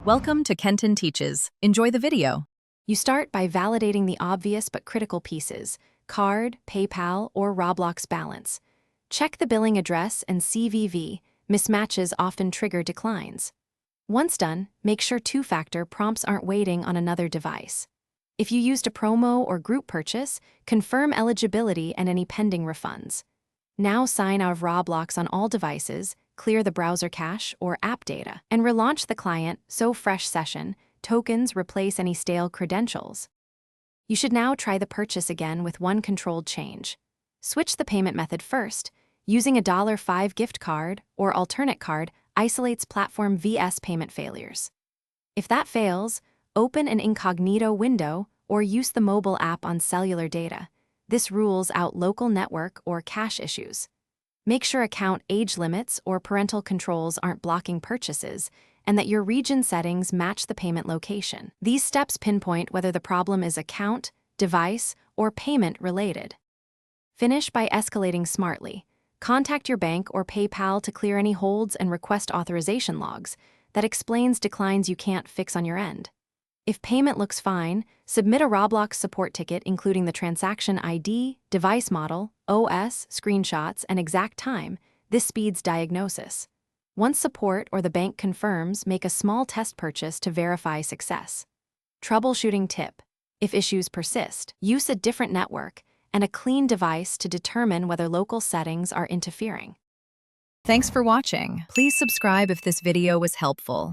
Welcome to Kenton Teaches. Enjoy the video. You start by validating the obvious but critical pieces: card, PayPal, or Roblox balance. Check the billing address and CVV. Mismatches often trigger declines. Once done, make sure two-factor prompts aren't waiting on another device. If you used a promo or group purchase, confirm eligibility and any pending refunds. Now sign out of Roblox on all devices, clear the browser cache or app data, and relaunch the client so fresh session tokens replace any stale credentials. You should now try the purchase again with one controlled change. Switch the payment method first. Using a $5 gift card or alternate card isolates platform vs payment failures. If that fails, open an incognito window or use the mobile app on cellular data. This rules out local network or cache issues. Make sure account age limits or parental controls aren't blocking purchases, and that your region settings match the payment location. These steps pinpoint whether the problem is account, device, or payment related. Finish by escalating smartly. Contact your bank or PayPal to clear any holds and request authorization logs. That explains declines you can't fix on your end. If payment looks fine, submit a Roblox support ticket including the transaction ID, device model, OS, screenshots, and exact time. This speeds diagnosis. Once support or the bank confirms, make a small test purchase to verify success. Troubleshooting tip: if issues persist, use a different network and a clean device to determine whether local settings are interfering. Thanks for watching. Please subscribe if this video was helpful.